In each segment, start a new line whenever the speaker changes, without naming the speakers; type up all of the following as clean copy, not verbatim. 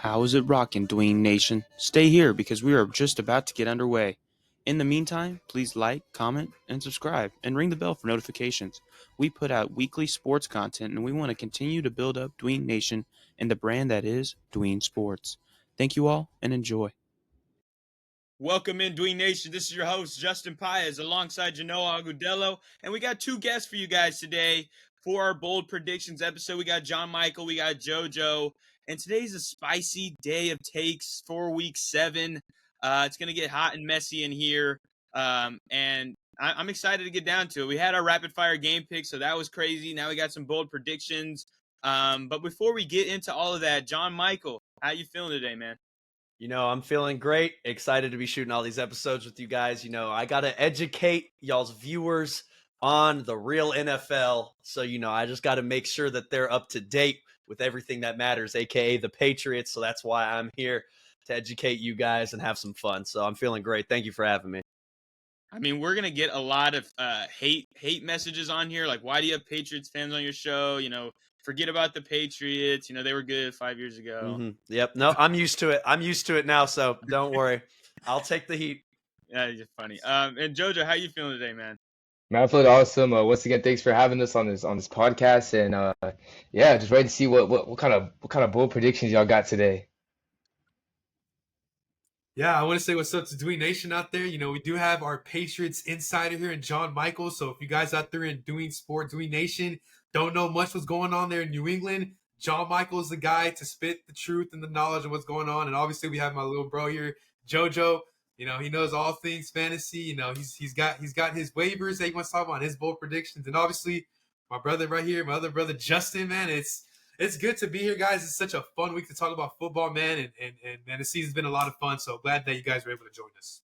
How is it rocking, Dwayne Nation? Stay here because we are just about to get underway. In the meantime, please like, comment, and subscribe, and ring the bell for notifications. We put out weekly sports content, and we want to continue to build up Dwayne Nation and the brand that is Dwayne Sports. Thank you all, and enjoy. Welcome in, Dwayne Nation. This is your host, Justin Paez, alongside Genoa Agudelo, and we got two guests for you guys today for our Bold Predictions episode. We got John Michael, we got JoJo, and today's a spicy day of takes for Week 7. It's going to get hot and messy in here, and I'm excited to get down to it. We had our rapid-fire game pick, so that was crazy. Now we got some bold predictions. But before we get into all of that, John Michael, how you feeling today, man?
I'm feeling great. Excited to be shooting all these episodes with you guys. I got to educate y'all's viewers on the real NFL. So, I just got to make sure that they're up to date with everything that matters, aka the Patriots. So that's why I'm here to educate you guys and have some fun. So I'm feeling great. Thank you for having me.
I mean, we're going to get a lot of hate messages on here. Like, why do you have Patriots fans on your show? Forget about the Patriots. They were good 5 years ago.
Mm-hmm. Yep. No, I'm used to it. I'm used to it now. So don't worry. I'll take the heat.
Yeah, you're funny. And JoJo, how you feeling today, man?
Man, I feel awesome. Once again, thanks for having us on this podcast, and yeah, just ready to see what kind of bold predictions y'all got today.
Yeah, I want to say what's up to Dwayne Nation out there. We do have our Patriots insider here in John Michael. So if you guys out there in Dwayne Nation don't know much what's going on there in New England, John Michael is the guy to spit the truth and the knowledge of what's going on. And obviously we have my little bro here, JoJo. He knows all things fantasy. He's got his waivers that he wants to talk about, his bold predictions, and obviously my brother right here, my other brother Justin. Man, it's good to be here, guys. It's such a fun week to talk about football, man, and the season's been a lot of fun. So glad that you guys were able to join us.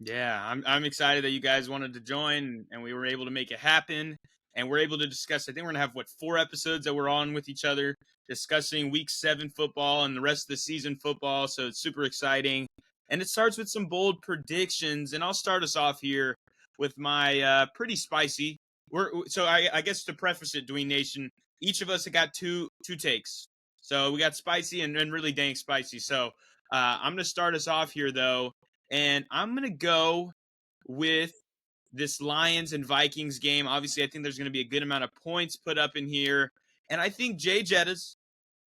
Yeah, I'm excited that you guys wanted to join, and we were able to make it happen. And we're able to discuss, I think we're going to have, 4 episodes that we're on with each other, discussing Week 7 football and the rest of the season football. So it's super exciting. And it starts with some bold predictions. And I'll start us off here with my pretty spicy. So I guess to preface it, Dwayne Nation, each of us have got two takes. So we got spicy and really dang spicy. So I'm going to start us off here, though. And I'm going to go with this Lions and Vikings game. Obviously, I think there's going to be a good amount of points put up in here. And I think JJETTAS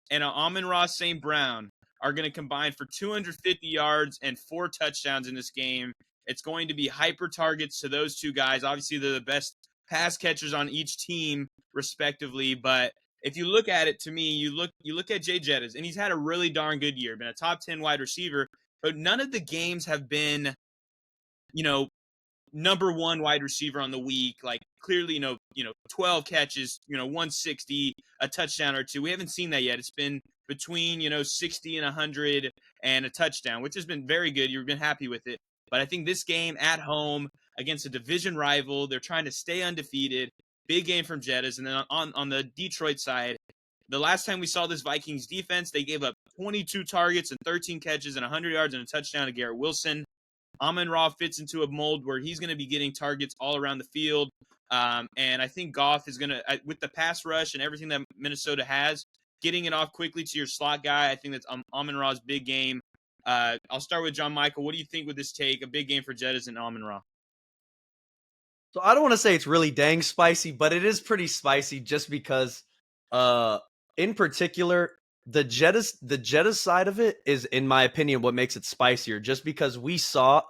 and Amon-Ra St. Brown are going to combine for 250 yards and 4 touchdowns in this game. It's going to be hyper targets to those two guys. Obviously, they're the best pass catchers on each team, respectively. But if you look at it, to me, you look at JJETTAS, and he's had a really darn good year, been a top 10 wide receiver. But none of the games have been, number 1 wide receiver on the week. Like, clearly, 12 catches, 160, a touchdown or 2. We haven't seen that yet. It's been between, 60 and 100 and a touchdown, which has been very good. You've been happy with it. But I think this game at home against a division rival, they're trying to stay undefeated. Big game from JJETTAS. And then on the Detroit side, the last time we saw this Vikings defense, they gave up 22 targets and 13 catches and 100 yards and a touchdown to Garrett Wilson. Amon-Ra fits into a mold where he's going to be getting targets all around the field. And I think Goff is going to, with the pass rush and everything that Minnesota has, getting it off quickly to your slot guy. I think that's Amon-Ra's big game. I'll start with John Michael. What do you think with this take? A big game for JJETTAS and Amon-Ra.
So I don't want to say it's really dang spicy, but it is pretty spicy just because in particular, the JJETTAS side of it is, in my opinion, what makes it spicier. Just because we saw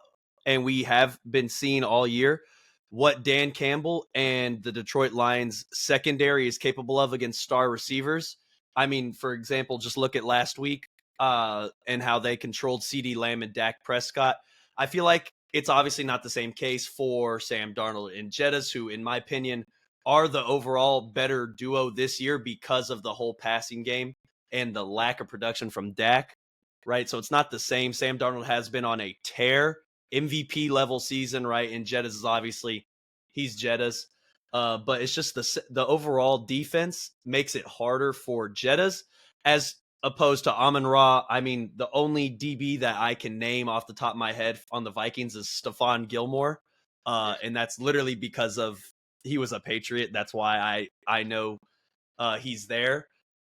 and we have been seeing all year what Dan Campbell and the Detroit Lions secondary is capable of against star receivers. I mean, for example, just look at last week and how they controlled CeeDee Lamb and Dak Prescott. I feel like it's obviously not the same case for Sam Darnold and JJETTAS, who, in my opinion, are the overall better duo this year because of the whole passing game and the lack of production from Dak, right? So it's not the same. Sam Darnold has been on a tear, MVP level season, right? And JJETTAS is obviously, he's JJETTAS. But it's just the overall defense makes it harder for JJETTAS as opposed to Amon-Ra. I mean, the only DB that I can name off the top of my head on the Vikings is Stephon Gilmore. And that's literally because of he was a Patriot. That's why I know he's there.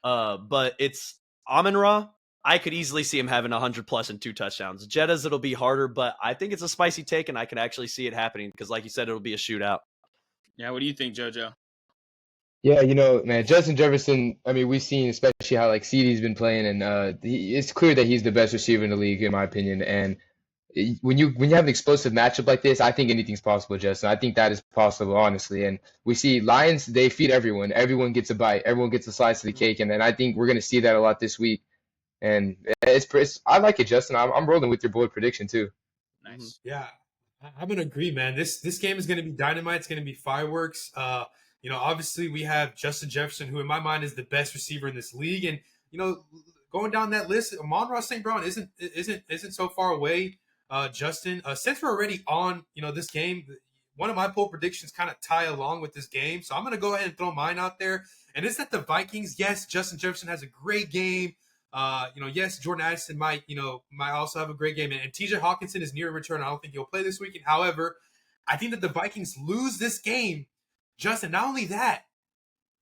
But it's Amon-Ra. I could easily see him having 100 plus and 2 touchdowns. Jettas, it'll be harder, but I think it's a spicy take, and I can actually see it happening because, like you said, it'll be a shootout.
Yeah, what do you think, JoJo?
Yeah, man, Justin Jefferson, I mean, we've seen especially how like CeeDee's been playing, and it's clear that he's the best receiver in the league, in my opinion. And when you have an explosive matchup like this, I think anything's possible, Justin. I think that is possible, honestly. And we see Lions, they feed everyone. Everyone gets a bite. Everyone gets a slice of the cake. And then I think we're going to see that a lot this week. And I like it, Justin. I'm rolling with your bold prediction, too.
Nice.
Yeah, I'm gonna agree, man. This game is gonna be dynamite. It's gonna be fireworks. Obviously we have Justin Jefferson, who in my mind is the best receiver in this league, and going down that list, Amon-Ra St. Brown isn't so far away. Justin, since we're already on this game, one of my poll predictions kind of tie along with this game, so I'm gonna go ahead and throw mine out there, and it's that the Vikings. Yes, Justin Jefferson has a great game. Yes, Jordan Addison might also have a great game, and TJ Hawkinson is near a return. I don't think he'll play this weekend. However, I think that the Vikings lose this game. Justin, not only that,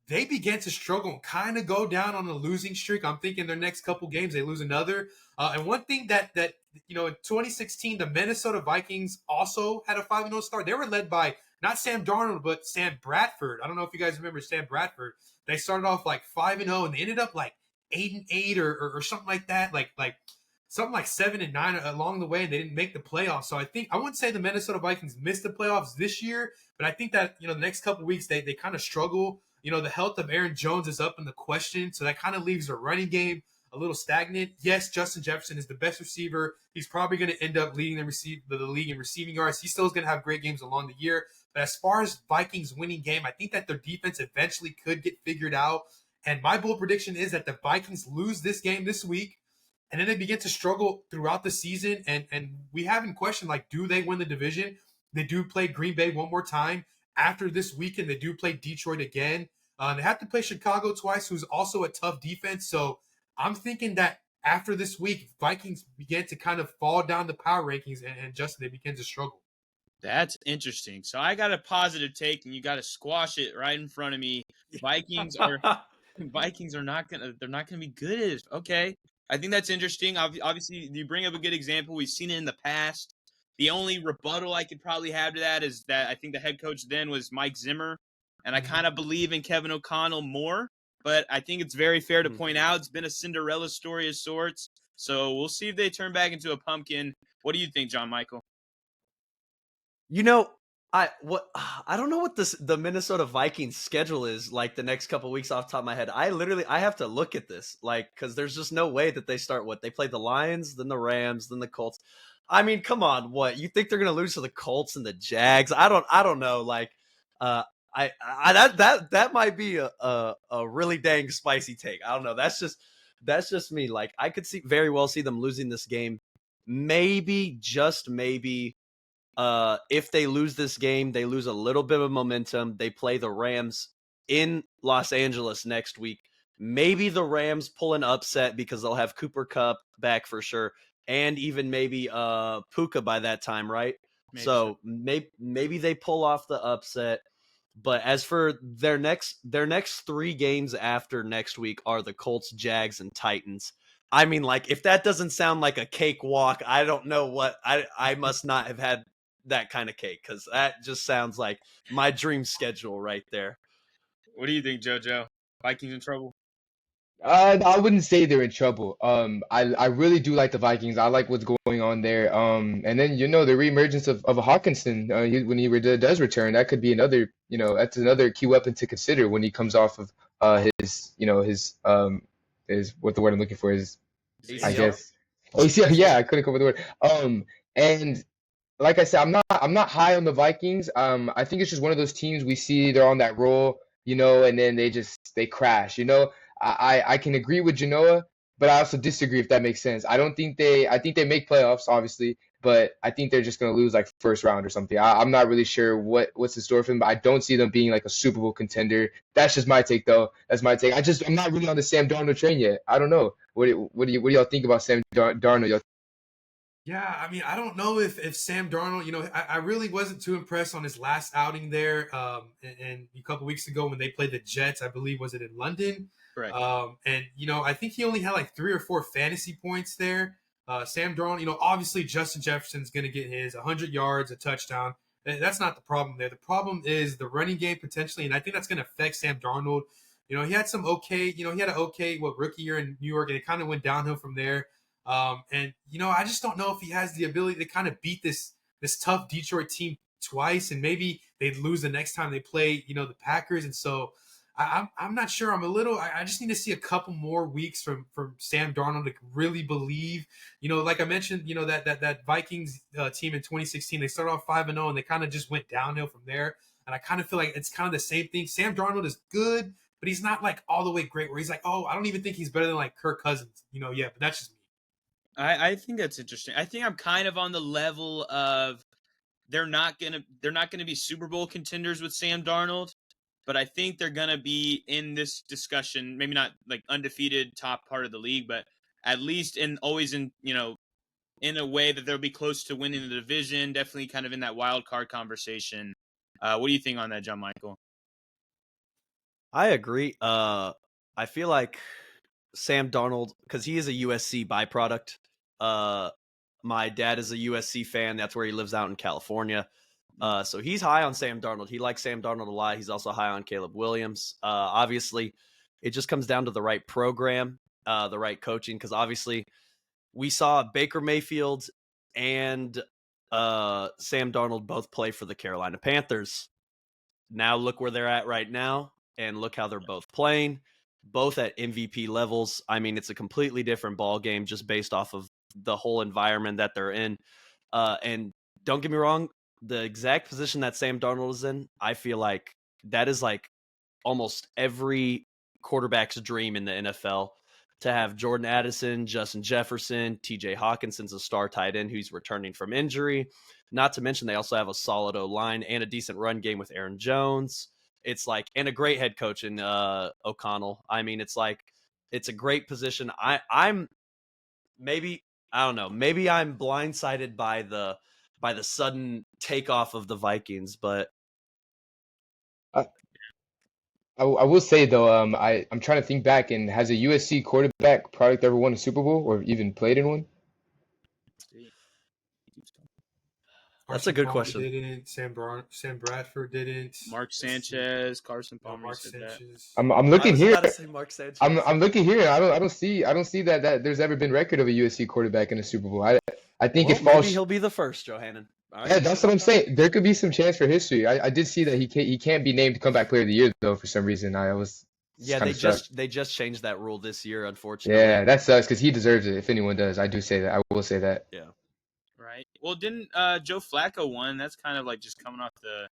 they began to struggle and kind of go down on a losing streak. I'm thinking their next couple games they lose another. And one thing that in 2016 the Minnesota Vikings also had a 5-0 start. They were led by not Sam Darnold but Sam Bradford. I don't know if you guys remember Sam Bradford. They started off like 5-0 and they ended up like 8-8 or something like that. Like something like 7-9 along the way, and they didn't make the playoffs. So I wouldn't say the Minnesota Vikings missed the playoffs this year, but I think that the next couple of weeks they kind of struggle. The health of Aaron Jones is up in the question, so that kind of leaves their running game a little stagnant. Yes, Justin Jefferson is the best receiver. He's probably going to end up leading the league in receiving yards. He still is going to have great games along the year. But as far as Vikings winning game, I think that their defense eventually could get figured out. And my bold prediction is that the Vikings lose this game this week, and then they begin to struggle throughout the season. And we haven't questioned, like, do they win the division? They do play Green Bay one more time. After this weekend, they do play Detroit again. They have to play Chicago twice, who's also a tough defense. So I'm thinking that after this week, Vikings begin to kind of fall down the power rankings, and Justin, they begin to struggle.
That's interesting. So I got a positive take, and you got to squash it right in front of me. Vikings are not gonna be good at it. Okay. I think that's interesting. Obviously, you bring up a good example. We've seen it in the past. The only rebuttal I could probably have to that is that I think the head coach then was Mike Zimmer, and I kind of believe in Kevin O'Connell more. But I think it's very fair to point out it's been a Cinderella story of sorts. So we'll see if they turn back into a pumpkin. What do you think, John Michael?
I don't know what the Minnesota Vikings schedule is like the next couple weeks off the top of my head. I have to look at this, like, because there's just no way that they start they play the Lions, then the Rams, then the Colts. I mean, come on, what you think they're gonna lose to the Colts and the Jags? I don't know. Like, that might be a really dang spicy take. I don't know. That's just me. Like, I could very well see them losing this game. Maybe, just maybe. If they lose this game, they lose a little bit of momentum. They play the Rams in Los Angeles next week. Maybe the Rams pull an upset because they'll have Cooper Kupp back for sure, and even maybe Puka by that time, right? So maybe they pull off the upset. But as for their next 3 games after next week are the Colts, Jags, and Titans. I mean, like, if that doesn't sound like a cakewalk, I don't know what I must not have had that kind of cake, because that just sounds like my dream schedule right there.
What do you think, JoJo? Vikings in trouble?
I wouldn't say they're in trouble. I really do like the Vikings. I like what's going on there. And then the reemergence of Hawkinson when he does return, that could be another that's another key weapon to consider when he comes off of his what the word I'm looking for is, I guess. Oh, yeah, I couldn't come up with the word. And like I said, I'm not high on the Vikings. I think it's just one of those teams we see they're on that roll, and then they crash. I can agree with Genoa, but I also disagree, if that makes sense. I think they make playoffs, obviously, but I think they're just gonna lose like first round or something. I'm not really sure what's in store for them, but I don't see them being like a Super Bowl contender. That's just my take, though. That's my take. I'm not really on the Sam Darnold train yet. I don't know. What do y'all think about Sam Darnold?
Yeah, I mean, I don't know if Sam Darnold, I really wasn't too impressed on his last outing there. And a couple weeks ago when they played the Jets, I believe, was it in London?
Correct.
And I think he only had like 3 or 4 fantasy points there. Sam Darnold, obviously Justin Jefferson's going to get his 100 yards, a touchdown. That's not the problem there. The problem is the running game potentially, and I think that's going to affect Sam Darnold. He had some okay, he had an okay rookie year in New York, and it kind of went downhill from there. And I just don't know if he has the ability to kind of beat this tough Detroit team twice, and maybe they'd lose the next time they play, the Packers. And so I'm not sure. I just need to see a couple more weeks from Sam Darnold to really believe. Like I mentioned, that Vikings team in 2016, they started off 5-0 and they kind of just went downhill from there. And I kind of feel like it's kind of the same thing. Sam Darnold is good, but he's not like all the way great. Where he's like, oh, I don't even think he's better than like Kirk Cousins. Yeah, but that's just me.
I think that's interesting. I think I'm kind of on the level of they're not gonna be Super Bowl contenders with Sam Darnold, but I think they're gonna be in this discussion. Maybe not like undefeated top part of the league, but at least in in a way that they'll be close to winning the division. Definitely kind of in that wild card conversation. What do you think on that, John Michael?
I agree. I feel like Sam Darnold, because he is a USC byproduct. My dad is a USC fan. That's where he lives out in California. So he's high on Sam Darnold. He likes Sam Darnold a lot. He's also high on Caleb Williams. Obviously, it just comes down to the right program, the right coaching, because obviously we saw Baker Mayfield and Sam Darnold both play for the Carolina Panthers. Now look where they're at right now, and look how they're both playing, both at MVP levels. I mean, it's a completely different ball game just based off of the whole environment that they're in. And don't get me wrong, the exact position that Sam Darnold is in, I feel like that is like almost every quarterback's dream in the NFL, to have Jordan Addison, Justin Jefferson, TJ Hawkinson's a star tight end who's returning from injury. Not to mention they also have a solid O-line and a decent run game with Aaron Jones. It's like, and a great head coach in O'Connell. I mean, it's like, it's a great position. I'm maybe, I don't know, maybe I'm blindsided by the sudden takeoff of the Vikings, but
I will say though, I'm trying to think back, and has a USC quarterback product ever won a Super Bowl or even played in one?
that's a good
Palmer
question.
Didn't Sam Bradford didn't.
Mark Sanchez, Carson Palmer.
Mark
said that.
Sanchez.
I'm
I
looking
was
here.
about to say Mark Sanchez.
I'm looking here. I don't see that there's ever been record of a USC quarterback in a Super Bowl. I think
Well,
it falls.
maybe he'll be the first, Johannan. All right.
Yeah, that's what I'm saying. There could be some chance for history. I did see that he can't be named comeback player of the year though for some reason. I was
Yeah,
kinda
they just changed that rule this year, unfortunately.
Yeah, that sucks because he deserves it. If anyone does, I do say that. I will say that.
Yeah.
Right. Well, didn't Joe Flacco won? That's kind of like just coming off the.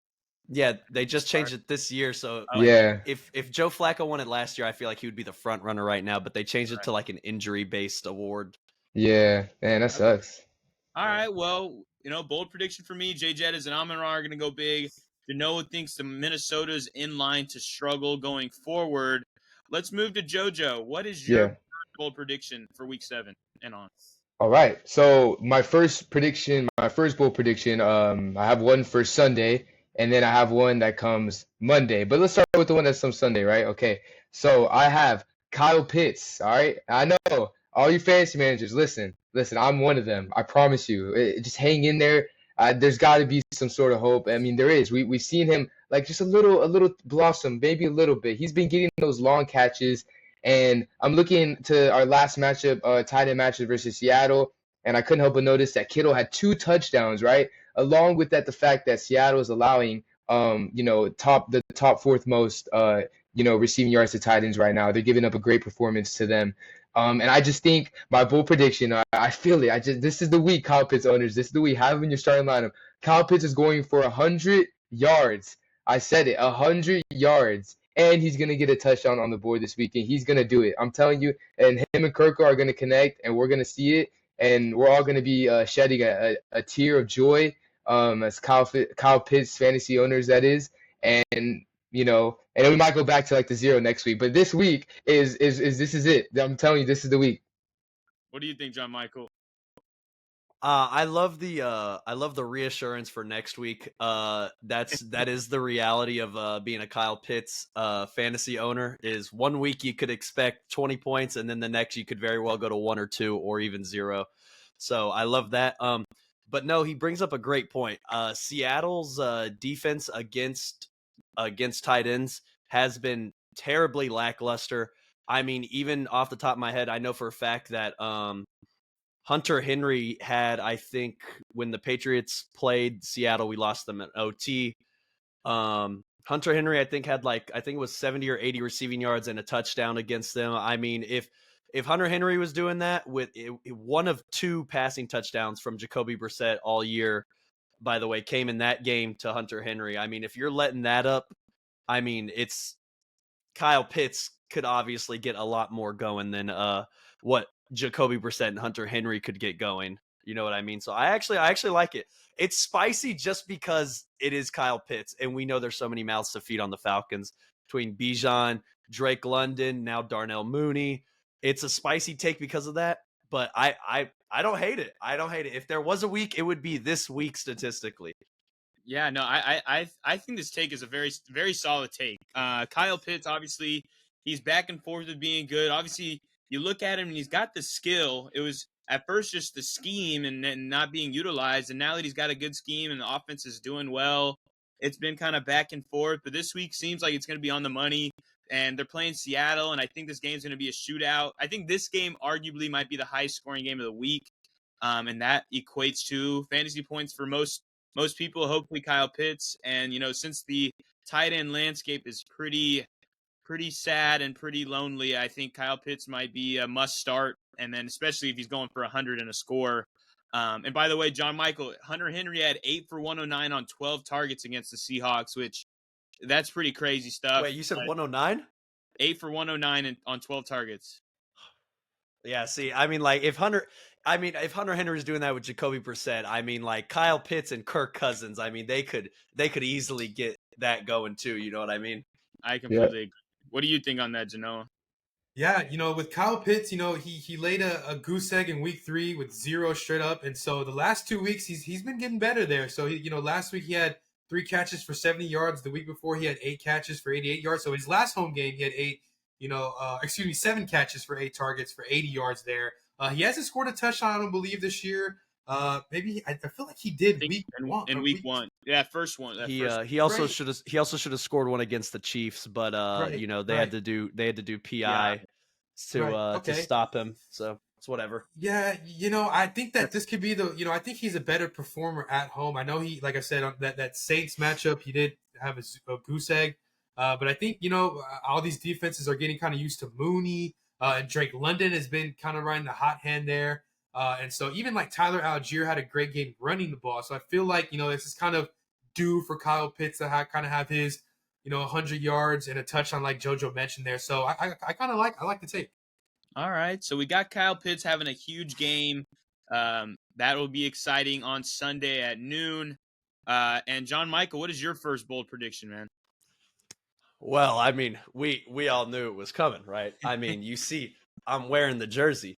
Yeah, they just changed it this year. So
Yeah.
if Joe Flacco won it last year, I feel like he would be the front runner right now. But they changed it to like an injury based award.
Yeah, man, that sucks.
All right. Well, bold prediction for me: JJETTAs and Amon-Ra are going to go big. Noah thinks the Minnesota's in line to struggle going forward. Let's move to JoJo. What is your bold prediction for Week 7 and on?
All right. So my first bold prediction, I have one for Sunday, and then I have one that comes Monday. But let's start with the one that's on Sunday, right? Okay. So I have Kyle Pitts. All right. I know all you fantasy managers. Listen. I'm one of them. I promise you. Just hang in there. There's got to be some sort of hope. I mean, there is. We've seen him like just a little blossom, maybe a little bit. He's been getting those long catches. And I'm looking to our last matchup, tight end matchup versus Seattle, and I couldn't help but notice that Kittle had 2 touchdowns, right? Along with that, the fact that Seattle is allowing, the top 4th most, receiving yards to tight ends right now. They're giving up a great performance to them. And I just think my bold prediction, I feel it. This is the week, Kyle Pitts owners. This is the week. Have him in your starting lineup. Kyle Pitts is going for 100 yards. I said it, 100 yards. And he's going to get a touchdown on the board this weekend. He's going to do it. I'm telling you. And him and Kirko are going to connect, and we're going to see it. And we're all going to be shedding a tear of joy as Kyle Pitts fantasy owners, that is. And, and then we might go back to like the 0 next week. But this week this is it. I'm telling you, this is the week.
What do you think, John Michael?
I love the reassurance for next week. That is the reality of being a Kyle Pitts fantasy owner. Is 1 week you could expect 20 points, and then the next you could very well go to 1 or 2 or even 0. So I love that. But no, he brings up a great point. Seattle's defense against tight ends has been terribly lackluster. I mean, even off the top of my head, I know for a fact that Hunter Henry had, I think, when the Patriots played Seattle, we lost them at OT. Hunter Henry, I think, had I think it was 70 or 80 receiving yards and a touchdown against them. I mean, if Hunter Henry was doing that with one of 2 passing touchdowns from Jacoby Brissett all year, by the way, came in that game to Hunter Henry. I mean, if you're letting that up, I mean, it's Kyle Pitts could obviously get a lot more going than what Jacoby Brissett and Hunter Henry could get going. You know what I mean? So I actually like it. It's spicy just because it is Kyle Pitts, and we know there's so many mouths to feed on the Falcons between Bijan, Drake London, now Darnell Mooney. It's a spicy take because of that, but I don't hate it. I don't hate it. If there was a week, it would be this week statistically.
Yeah, no, I think this take is a very very solid take. Kyle Pitts, obviously, he's back and forth with being good. Obviously, you look at him and he's got the skill. It was at first just the scheme and not being utilized, and now that he's got a good scheme and the offense is doing well, it's been kind of back and forth. But this week seems like it's going to be on the money, and they're playing Seattle, and I think this game's going to be a shootout. I think this game arguably might be the highest scoring game of the week, and that equates to fantasy points for most people, hopefully Kyle Pitts. And, since the tight end landscape is pretty sad and pretty lonely, I think Kyle Pitts might be a must start. And then especially if he's going for 100 and a score. And by the way, John Michael, Hunter Henry had 8 for 109 on 12 targets against the Seahawks, which that's pretty crazy stuff.
Wait, you said 109?
8 for 109 on 12 targets.
Yeah, see, I mean, if Hunter Henry's doing that with Jacoby Brissett, I mean, Kyle Pitts and Kirk Cousins, I mean, they could easily get that going too. You know what I mean?
I completely agree. What do you think on that, Genoa?
Yeah, with Kyle Pitts, he laid a goose egg in week 3 with 0 straight up, and so the last 2 weeks he's been getting better there. So last week he had 3 catches for 70 yards. The week before he had 8 catches for 88 yards. So his last home game he had 7 catches for 8 targets for 80 yards there. He hasn't scored a touchdown, I don't believe, this year. Maybe I feel like he did week 1.
In week 1, yeah, first one.
He also should have scored one against the Chiefs, but they had to do PI to stop him. So it's whatever.
Yeah, I think that this could be I think he's a better performer at home. I know he, like I said, on that Saints matchup, he did have a goose egg. But I think, all these defenses are getting kind of used to Mooney. And Drake London has been kind of riding the hot hand there. And so even Tyler Algier had a great game running the ball. So I feel like, this is kind of due for Kyle Pitts to have his, 100 yards and a touchdown like JoJo mentioned there. So I kind of like the take.
All right. So we got Kyle Pitts having a huge game. That will be exciting on Sunday at noon. And John Michael, what is your first bold prediction, man?
Well, I mean, we all knew it was coming, right? I mean, you see, I'm wearing the jersey.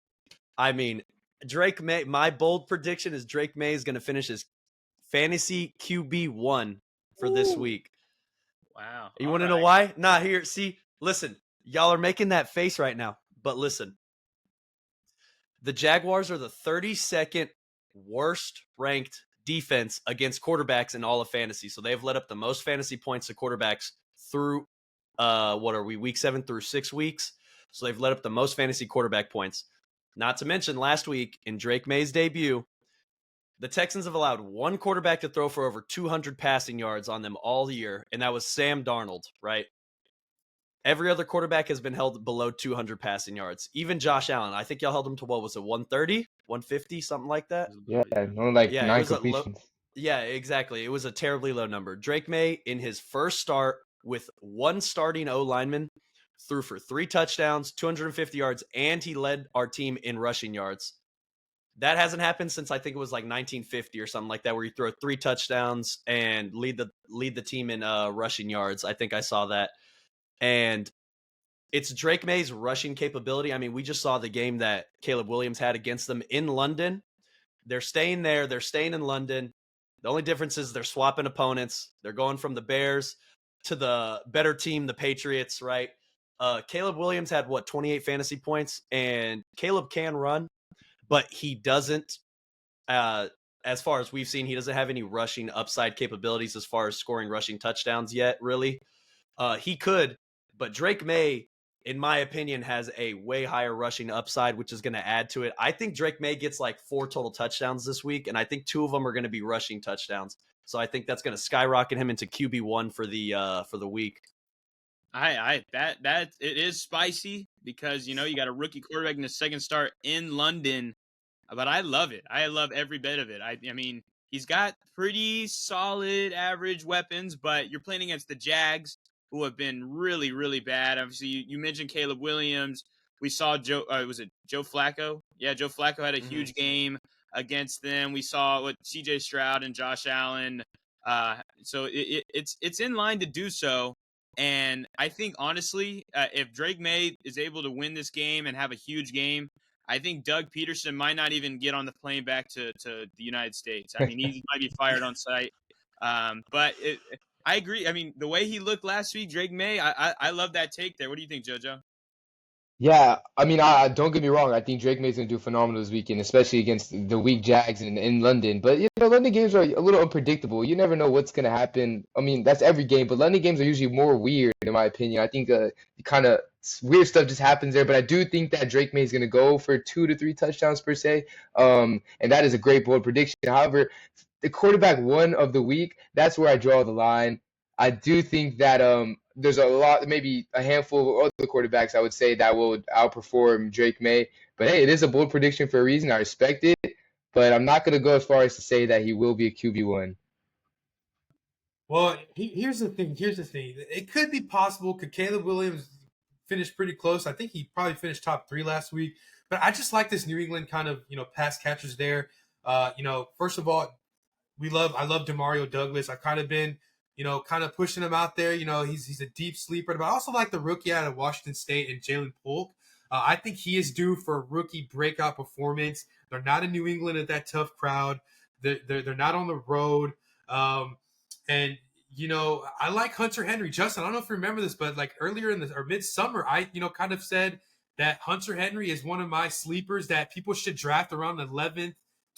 I mean, Drake Maye, my bold prediction is Drake Maye is going to finish his fantasy QB1 for this week.
Wow.
You want to know why? Nah, here, see, listen, y'all are making that face right now, but listen. The Jaguars are the 32nd worst ranked defense against quarterbacks in all of fantasy. So they've let up the most fantasy points to quarterbacks through, week 7 through 6 weeks. So they've let up the most fantasy quarterback points. Not to mention last week in Drake Maye's debut, the Texans have allowed one quarterback to throw for over 200 passing yards on them all year, and that was Sam Darnold, right? Every other quarterback has been held below 200 passing yards. Even Josh Allen, I think y'all held him to, what was it, 130, 150, something like that?
Yeah, only 9 completions.
Yeah, exactly. It was a terribly low number. Drake Maye, in his first start with one starting O-lineman, threw for 3 touchdowns, 250 yards, and he led our team in rushing yards. That hasn't happened since I think it was 1950 or something like that, where you throw 3 touchdowns and lead the team in rushing yards. I think I saw that. And it's Drake Maye's rushing capability. I mean, we just saw the game that Caleb Williams had against them in London. They're staying there. They're staying in London. The only difference is they're swapping opponents. They're going from the Bears to the better team, the Patriots, right? Caleb Williams had 28 fantasy points, and Caleb can run, but he doesn't. As far as we've seen, he doesn't have any rushing upside capabilities as far as scoring rushing touchdowns yet. Really, he could, but Drake May, in my opinion, has a way higher rushing upside, which is going to add to it. I think Drake May gets like 4 total touchdowns this week, and I think 2 of them are going to be rushing touchdowns. So I think that's going to skyrocket him into QB1 for the week.
That it is spicy because you got a rookie quarterback in the second start in London, but I love it. I love every bit of it. I mean, he's got pretty solid average weapons, but you're playing against the Jags, who have been really, really bad. Obviously, you mentioned Caleb Williams. We saw Joe. Was it Joe Flacco? Yeah, Joe Flacco had a huge game against them. We saw what C.J. Stroud and Josh Allen. So it's in line to do so. And I think, honestly, if Drake May is able to win this game and have a huge game, I think Doug Peterson might not even get on the plane back to the United States. I mean, he might be fired on site. But I agree. I mean, the way he looked last week, Drake May, I love that take there. What do you think, JoJo?
Yeah, I mean, I don't get me wrong. I think Drake May's gonna do phenomenal this weekend, especially against the weak Jags in London. But London games are a little unpredictable. You never know what's gonna happen. I mean, that's every game, but London games are usually more weird, in my opinion. I think kind of weird stuff just happens there. But I do think that Drake May's gonna go for 2 to 3 touchdowns per se. And that is a great bold prediction. However, the quarterback 1 of the week, that's where I draw the line. I do think that there's a lot, maybe a handful of other quarterbacks I would say that will outperform Drake May. But hey, it is a bold prediction for a reason. I respect it, but I'm not going to go as far as to say that he will be a QB1.
Well, here's the thing. It could be possible. Could Caleb Williams finish pretty close? I think he probably finished top 3 last week. But I just like this New England kind of pass catchers there. First of all, I love Demario Douglas. I've kind of been kind of pushing him out there. He's a deep sleeper. But I also like the rookie out of Washington State and Jalen Polk. I think he is due for a rookie breakout performance. They're not in New England at that tough crowd. They're not on the road. And I like Hunter Henry. Justin, I don't know if you remember this, but like earlier in midsummer, I kind of said that Hunter Henry is one of my sleepers that people should draft around the 11th,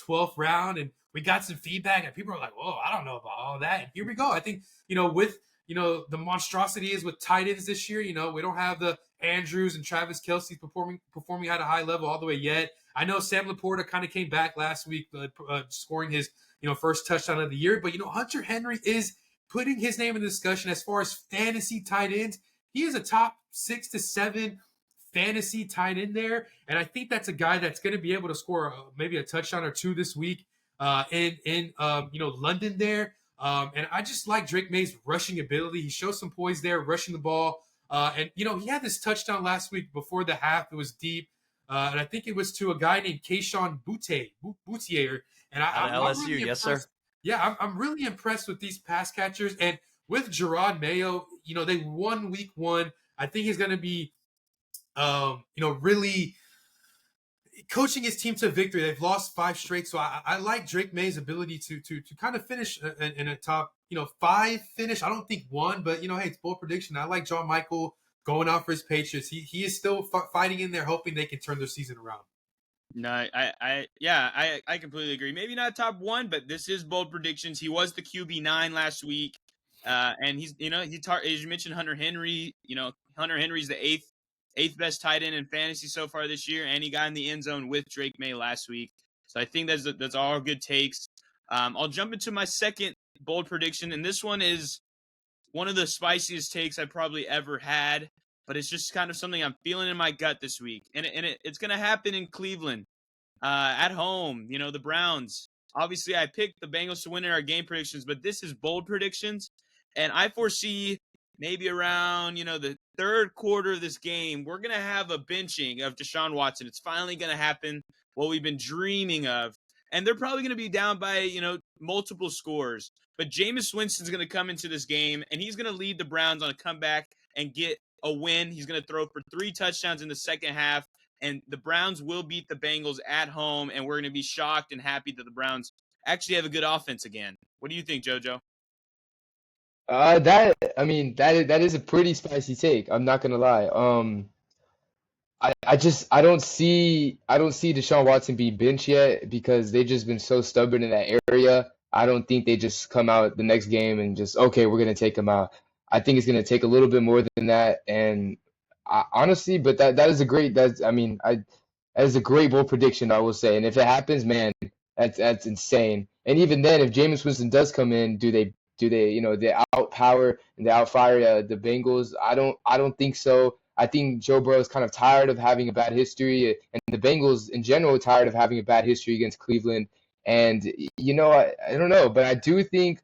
12th round. And we got some feedback, and people are like, "Whoa, I don't know about all that." And here we go. I think with the monstrosity is with tight ends this year. We don't have the Andrews and Travis Kelce performing at a high level all the way yet. I know Sam Laporta kind of came back last week, scoring his first touchdown of the year. But Hunter Henry is putting his name in the discussion as far as fantasy tight ends. He is a top 6 to 7 fantasy tight end there, and I think that's a guy that's going to be able to score maybe a touchdown or 2 this week. In London there. And I just like Drake May's rushing ability. He shows some poise there, rushing the ball. And he had this touchdown last week before the half. It was deep. And I think it was to a guy named Kayshon Boutte. And I'm
LSU,
really
yes, sir.
Yeah, I'm really impressed with these pass catchers. And with Gerard Mayo, they won week 1. I think he's going to be, really coaching his team to victory. They've lost 5 straight, so I like Drake May's ability to kind of finish in a top 5 finish. I don't think 1, but hey, it's bold prediction. I like John Michael going out for his Patriots. He is still fighting in there, hoping they can turn their season around.
No, I completely agree. Maybe not top 1, but this is bold predictions. He was the QB9 last week, and he's as you mentioned, Hunter Henry. Hunter Henry's the eighth best tight end in fantasy so far this year, and he got in the end zone with Drake May last week. So I think that's all good takes. I'll jump into my second bold prediction, and this one is one of the spiciest takes I probably ever had, but it's just kind of something I'm feeling in my gut this week, and it's going to happen in Cleveland, at home. The Browns. Obviously, I picked the Bengals to win in our game predictions, but this is bold predictions, and I foresee maybe around, the third quarter of this game, we're going to have a benching of Deshaun Watson. It's finally going to happen, what we've been dreaming of. And they're probably going to be down by, multiple scores. But Jameis Winston's going to come into this game, and he's going to lead the Browns on a comeback and get a win. He's going to throw for 3 touchdowns in the second half, and the Browns will beat the Bengals at home, and we're going to be shocked and happy that the Browns actually have a good offense again. What do you think, JoJo?
That is a pretty spicy take. I'm not gonna lie. I don't see Deshaun Watson being benched yet because they've just been so stubborn in that area. I don't think they just come out the next game and just okay, we're gonna take him out. I think it's gonna take a little bit more than that. And honestly, but that is a great that is a great bold prediction, I will say. And if it happens, man, that's insane. And even then, if Jameis Winston does come in, do they they outpower and they outfire the Bengals? I don't think so. I think Joe Burrow is kind of tired of having a bad history, and the Bengals in general are tired of having a bad history against Cleveland. And I don't know, but I do think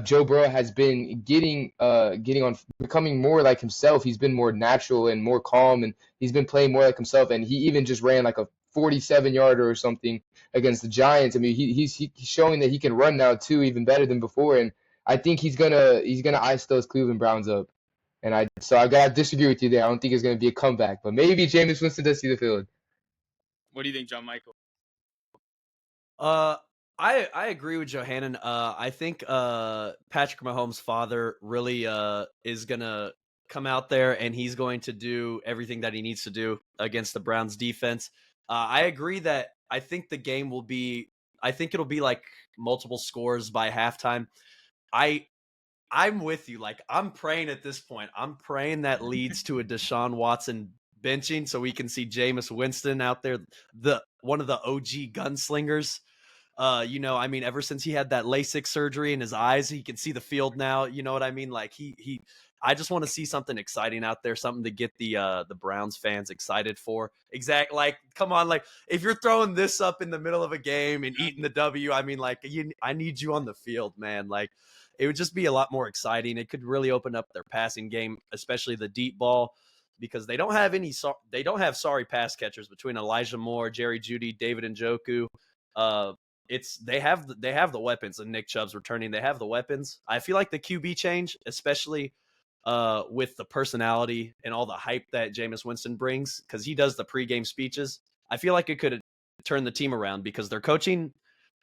Joe Burrow has been getting on becoming more like himself. He's been more natural and more calm, and he's been playing more like himself. And he even just ran like a 47-yarder or something against the Giants. I mean, he's showing that he can run now too, even better than before. And I think he's gonna ice those Cleveland Browns up. And I gotta disagree with you there. I don't think it's gonna be a comeback, but maybe Jameis Winston does see the field.
What do you think, John Michael?
I agree with Johannan. I think Patrick Mahomes' father really is gonna come out there and he's going to do everything that he needs to do against the Browns defense. I agree that I think the game will be. I think it'll be like multiple scores by halftime. I'm with you. Like, I'm praying at this point. I'm praying that leads to a Deshaun Watson benching so we can see Jameis Winston out there, one of the OG gunslingers. Ever since he had that LASIK surgery in his eyes, he can see the field now. You know what I mean? Like I just want to see something exciting out there, something to get the Browns fans excited for. Like, come on, like if you're throwing this up in the middle of a game and eating the W, I mean, like I need you on the field, man. Like, it would just be a lot more exciting. It could really open up their passing game, especially the deep ball, because they don't have sorry pass catchers between Elijah Moore, Jerry Jeudy, David Njoku. They have the weapons, and Nick Chubb's returning. They have the weapons. I feel like the QB change, especially with the personality and all the hype that Jameis Winston brings, because he does the pregame speeches. I feel like it could turn the team around because their coaching.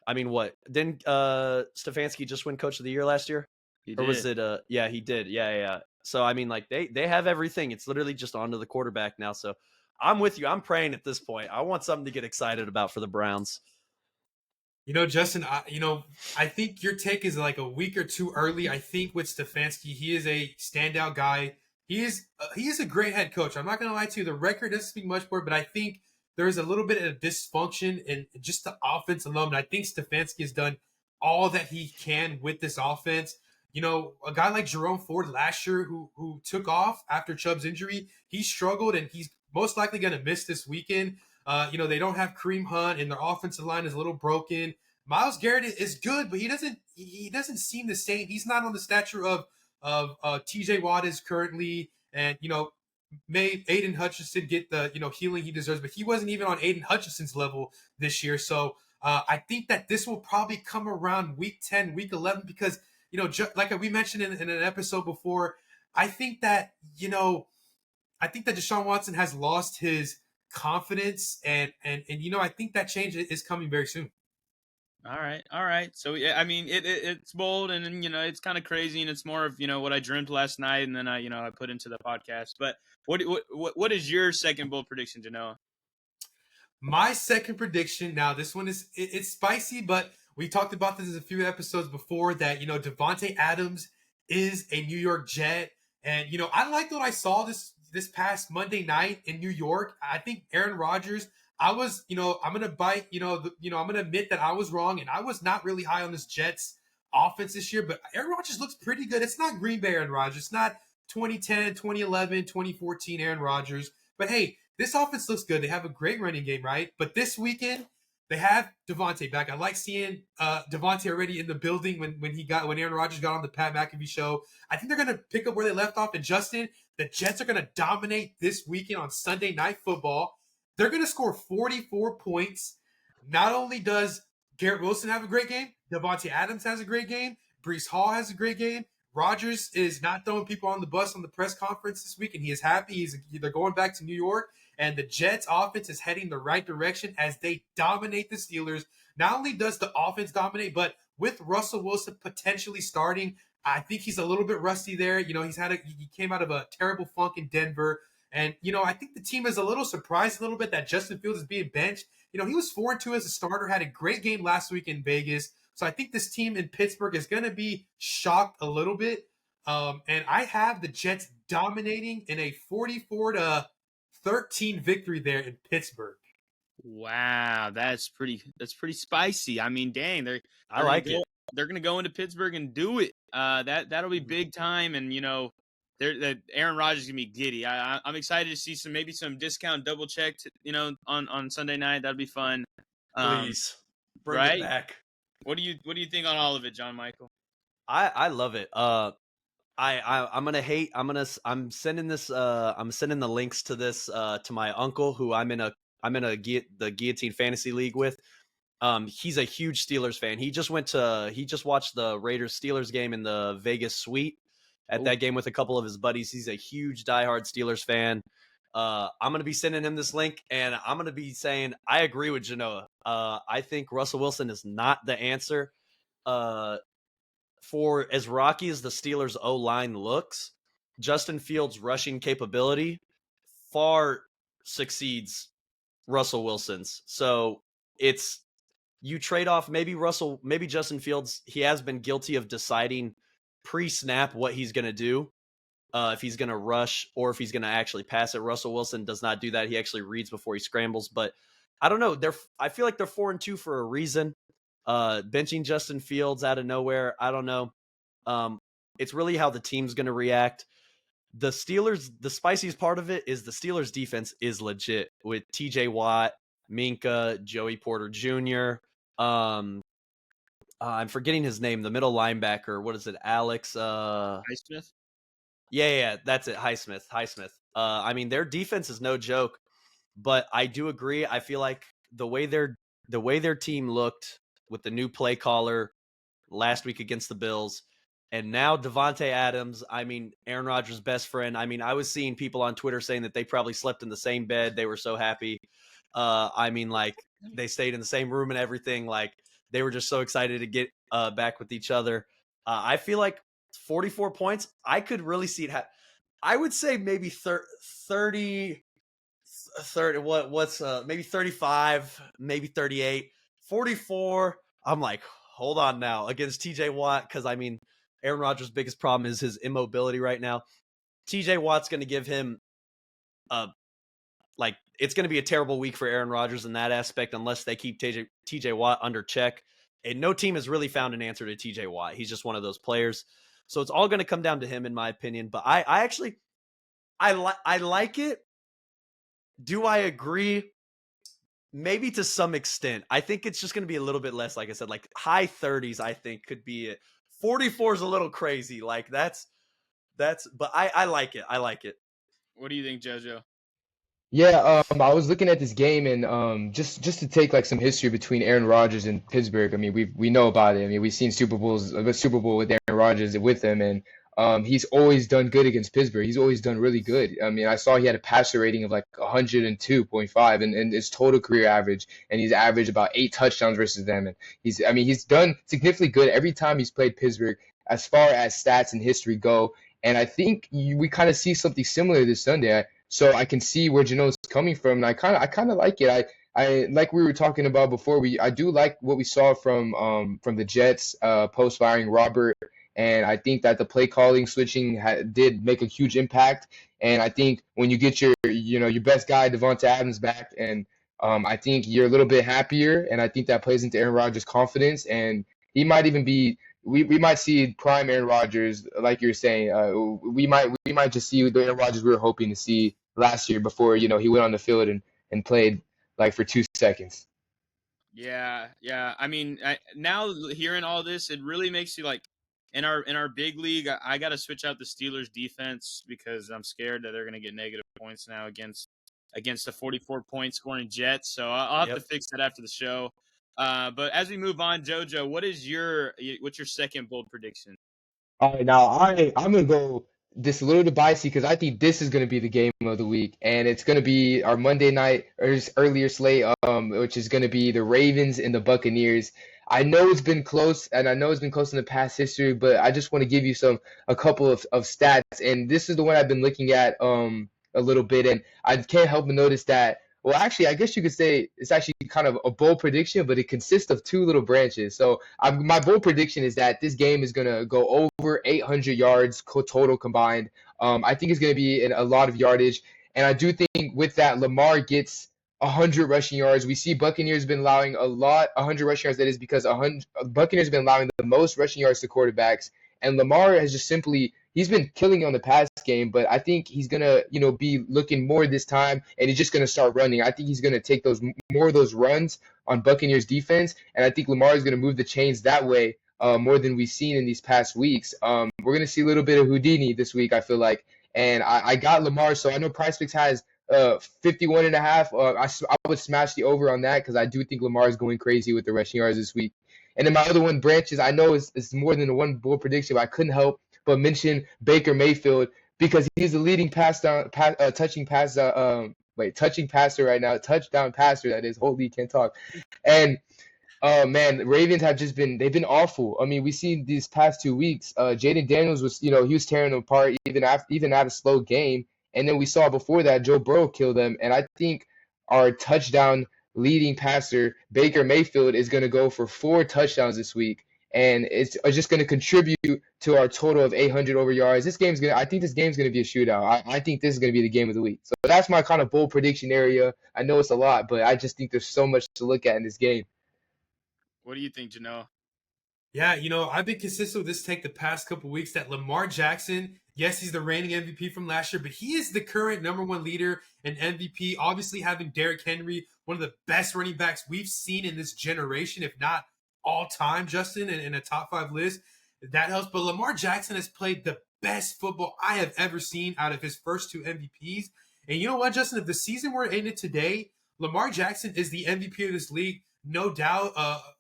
I mean, what didn't Stefanski just win Coach of the Year last year?
He
Or
did.
was it? Yeah, he did. Yeah. So I mean, like they have everything. It's literally just onto the quarterback now. So I'm with you. I'm praying at this point. I want something to get excited about for the Browns.
Justin, I think your take is like a week or two early. I think with Stefanski, he is a standout guy. He is a great head coach. I'm not going to lie to you. The record doesn't speak much for it, but I think there's a little bit of dysfunction in just the offense alone. And I think Stefanski has done all that he can with this offense. A guy like Jerome Ford last year who took off after Chubb's injury, he struggled and he's most likely going to miss this weekend. They don't have Kareem Hunt and their offensive line is a little broken. Myles Garrett is good, but he doesn't seem the same. He's not on the stature of TJ Watt is currently, and may Aiden Hutchinson get the healing he deserves, but he wasn't even on Aiden Hutchinson's level this year. So I think that this will probably come around week 10, week 11, because like we mentioned in an episode before, I think that Deshaun Watson has lost his confidence, and I think that change is coming very soon.
All right. So yeah, I mean, it's bold, and it's kind of crazy, and it's more of what I dreamt last night, and then I put into the podcast. But what is your second bold prediction, Genoa?
My second prediction. Now, this one it's spicy, but we talked about this in a few episodes before that Davante Adams is a New York Jet, and I liked what I saw this past Monday night in New York. I think Aaron Rodgers. I'm gonna bite. I'm gonna admit that I was wrong, and I was not really high on this Jets offense this year. But Aaron Rodgers looks pretty good. It's not Green Bay Aaron Rodgers. It's not 2010, 2011, 2014 Aaron Rodgers. But hey, this offense looks good. They have a great running game, right? But this weekend they have Davante back. I like seeing Davante already in the building when Aaron Rodgers got on the Pat McAfee show. I think they're gonna pick up where they left off. And Justin, the Jets are gonna dominate this weekend on Sunday Night Football. They're going to score 44 points. Not only does Garrett Wilson have a great game, Davante Adams has a great game, Breece Hall has a great game. Rodgers is not throwing people on the bus on the press conference this week, and he is happy. They're going back to New York. And the Jets offense is heading the right direction as they dominate the Steelers. Not only does the offense dominate, but with Russell Wilson potentially starting, I think he's a little bit rusty there. He came out of a terrible funk in Denver. And, I think the team is a little surprised a little bit that Justin Fields is being benched. He was 4-2 as a starter, had a great game last week in Vegas. So I think this team in Pittsburgh is going to be shocked a little bit. And I have the Jets dominating in a 44-13 victory there in Pittsburgh.
Wow, that's pretty spicy. I mean, dang,
I like it.
They're gonna go into Pittsburgh and do it. That'll be big time, and Aaron Rodgers is gonna be giddy. I'm excited to see maybe some discount double checked, on Sunday night. That'd be fun.
Please bring
right?
it back.
What do you think on all of it, John Michael?
I love it. I'm sending the links to this to my uncle, who I'm in the Guillotine Fantasy League with. He's a huge Steelers fan. He just watched the Raiders Steelers game in the Vegas suite at that game with a couple of his buddies. He's a huge diehard Steelers fan. I'm going to be sending him this link, and I'm going to be saying I agree with Genoa. I think Russell Wilson is not the answer. For as rocky as the Steelers' O-line looks, Justin Fields' rushing capability far succeeds Russell Wilson's. So you trade off maybe Justin Fields. He has been guilty of deciding pre-snap what he's going to do, if he's going to rush or if he's going to actually pass it. Russell Wilson does not do that. He actually reads before he scrambles. But I don't know. I feel like they're 4-2 for a reason. Benching Justin Fields out of nowhere, I don't know. It's really how the team's going to react. The Steelers, the spiciest part of it is the Steelers defense is legit with TJ Watt, Minka, Joey Porter Jr. I'm forgetting his name, the middle linebacker. What is it? Alex
Highsmith?
Yeah, that's it. Highsmith. I mean, their defense is no joke, but I do agree. I feel like the way their team looked with the new play caller last week against the Bills, and now Devontae Adams, I mean, Aaron Rodgers' best friend. I mean, I was seeing people on Twitter saying that they probably slept in the same bed. They were so happy. I mean, like, they stayed in the same room and everything. Like, they were just so excited to get back with each other. I feel like 44 points, I could really see it I would say maybe 30, maybe 35, maybe 38, 44. I'm like, hold on now, against TJ Watt, because I mean, Aaron Rodgers' biggest problem is his immobility right now. TJ Watt's going to give him it's going to be a terrible week for Aaron Rodgers in that aspect unless they keep TJ Watt under check. And no team has really found an answer to TJ Watt. He's just one of those players. So it's all going to come down to him, in my opinion. But I actually like it. Do I agree? Maybe to some extent. I think it's just going to be a little bit less, like I said, like high 30s, I think could be it. 44 is a little crazy. Like but I like it. I like it.
What do you think, JoJo?
Yeah, I was looking at this game, and just to take like some history between Aaron Rodgers and Pittsburgh. I mean, we know about it. I mean, we've seen Super Bowl with Aaron Rodgers with him, and he's always done good against Pittsburgh. He's always done really good. I mean, I saw he had a passer rating of like 102.5, and his total career average, and he's averaged about 8 touchdowns versus them. And he's done significantly good every time he's played Pittsburgh as far as stats and history go. And I think we kind of see something similar this Sunday. So I can see where Geno's coming from, and I kind of like it. I like we were talking about before. I do like what we saw from the Jets post firing Robert, and I think that the play calling switching did make a huge impact. And I think when you get your best guy Devontae Adams back, and I think you're a little bit happier, and I think that plays into Aaron Rodgers' confidence, and he might even be. We might see prime Aaron Rodgers, like you're saying. We might just see the Aaron Rodgers we were hoping to see last year before he went on the field and played like for 2 seconds.
Yeah. I mean, now hearing all this, it really makes you like in our big league. I got to switch out the Steelers defense because I'm scared that they're going to get negative points now against the 44 point scoring Jets. So I'll have to fix that after the show. But as we move on, JoJo, what's your second bold prediction?
All right, now I'm gonna go this a little bit biased because I think this is going to be the game of the week, and it's going to be our Monday night or earlier slate, which is going to be the Ravens and the Buccaneers. I know it's been close, and I know it's been close in the past history, but I just want to give you a couple of stats, and this is the one I've been looking at a little bit, and I can't help but notice that. Well, actually, I guess you could say it's actually kind of a bold prediction, but it consists of two little branches. So my bold prediction is that this game is going to go over 800 yards total combined. I think it's going to be a lot of yardage. And I do think with that, Lamar gets 100 rushing yards. We see Buccaneers been allowing 100 rushing yards. That is because Buccaneers have been allowing the most rushing yards to quarterbacks. And Lamar has just simply he's been killing it on the pass game, but I think he's gonna, be looking more this time, and he's just gonna start running. I think he's gonna take more of those runs on Buccaneers defense, and I think Lamar is gonna move the chains that way more than we've seen in these past weeks. We're gonna see a little bit of Houdini this week, I feel like, and I got Lamar, so I know PrizePicks has 51.5. I would smash the over on that because I do think Lamar is going crazy with the rushing yards this week. And then my other one branches, I know it's more than a one bold prediction, but I couldn't help but mention Baker Mayfield because he's the leading touchdown passer right now, touchdown passer that is. Holy, can't talk. And man, the Ravens have they've been awful. I mean, we seen these past 2 weeks. Jaden Daniels was, he was tearing them apart even at a slow game. And then we saw before that Joe Burrow killed them. And I think our touchdown leading passer Baker Mayfield is going to go for 4 touchdowns this week, and it's just going to contribute to our total of 800 over yards. I think this game's going to be a shootout. I think this is going to be the game of the week. So that's my kind of bold prediction area. I know it's a lot, but I just think there's so much to look at in this game.
What do you think, Janelle?
Yeah, I've been consistent with this take the past couple weeks that Lamar Jackson, yes, he's the reigning MVP from last year, but he is the current number one leader in MVP. Obviously, having Derrick Henry, one of the best running backs we've seen in this generation, if not all time, Justin, in a top 5 list. That helps. But Lamar Jackson has played the best football I have ever seen out of his first 2 MVPs. And you know what, Justin? If the season were ended today, Lamar Jackson is the MVP of this league. No doubt.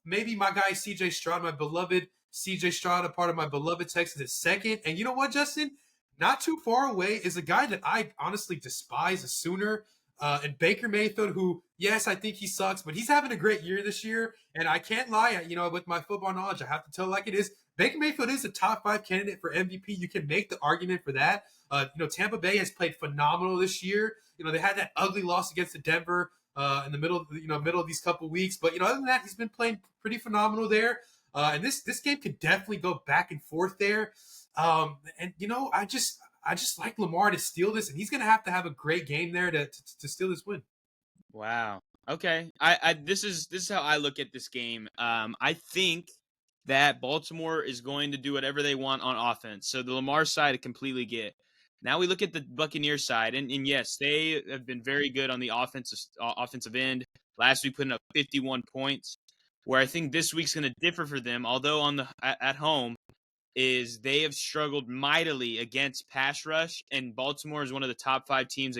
Maybe my guy CJ Stroud, my beloved CJ Stroud, a part of my beloved Texans, is second. And you know what, Justin? Not too far away is a guy that I honestly despise, a Sooner, and Baker Mayfield, who, yes, I think he sucks, but he's having a great year this year. And I can't lie, with my football knowledge, I have to tell it like it is. Baker Mayfield is a top 5 candidate for MVP. You can make the argument for that. Tampa Bay has played phenomenal this year. They had that ugly loss against the Denver in the middle of these couple weeks. But other than that, he's been playing pretty phenomenal there. And this game could definitely go back and forth there. I just like Lamar to steal this, and he's gonna have a great game there to steal this win.
Wow. Okay. This is how I look at this game. I think that Baltimore is going to do whatever they want on offense. So the Lamar side I completely get. Now we look at the Buccaneers side, and yes, they have been very good on the offensive end. Last week putting up 51 points, where I think this week's going to differ for them, although at home, is they have struggled mightily against pass rush, and Baltimore is one of the top 5 teams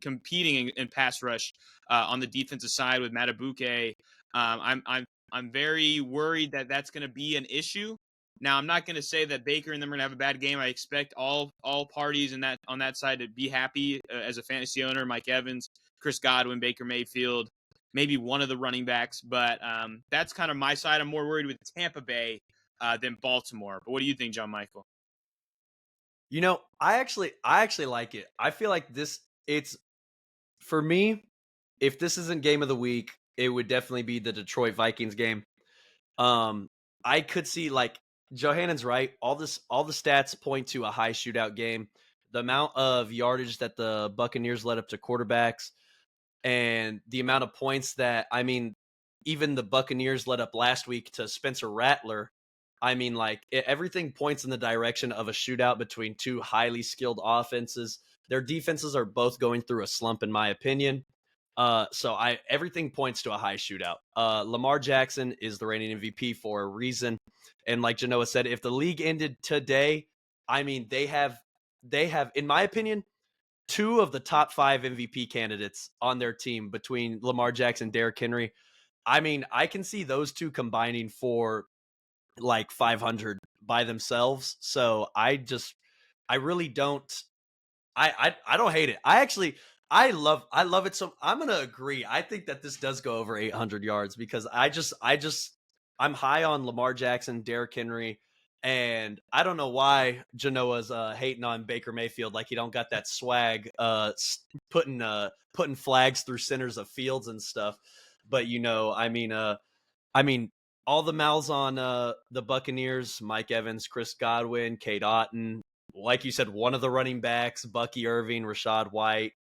competing in pass rush on the defensive side with Matabuke. I'm very worried that that's going to be an issue. Now, I'm not going to say that Baker and them are going to have a bad game. I expect all parties on that side to be happy as a fantasy owner. Mike Evans, Chris Godwin, Baker Mayfield, maybe one of the running backs. But that's kind of my side. I'm more worried with Tampa Bay than Baltimore. But what do you think, John Michael?
I actually like it. I feel like it's for me, if this isn't game of the week, it would definitely be the Detroit Vikings game. I could see, like, Johannon's right. All the stats point to a high shootout game. The amount of yardage that the Buccaneers led up to quarterbacks and the amount of points that, even the Buccaneers led up last week to Spencer Rattler. Everything points in the direction of a shootout between 2 highly skilled offenses. Their defenses are both going through a slump, in my opinion. So everything points to a high shootout. Lamar Jackson is the reigning MVP for a reason. And like Genoa said, if the league ended today, they have, in my opinion, 2 of the top 5 MVP candidates on their team between Lamar Jackson and Derrick Henry. I can see those 2 combining for like 500 by themselves. So I I really don't. I don't hate it. I love it. So I'm gonna agree. I think that this does go over 800 yards because I'm high on Lamar Jackson, Derrick Henry, and I don't know why Genoa's hating on Baker Mayfield like he don't got that swag, putting flags through centers of fields and stuff. But I mean, all the mouths on the Buccaneers: Mike Evans, Chris Godwin, Kate Otten. Like you said, one of the running backs, Bucky Irving, Rashad White.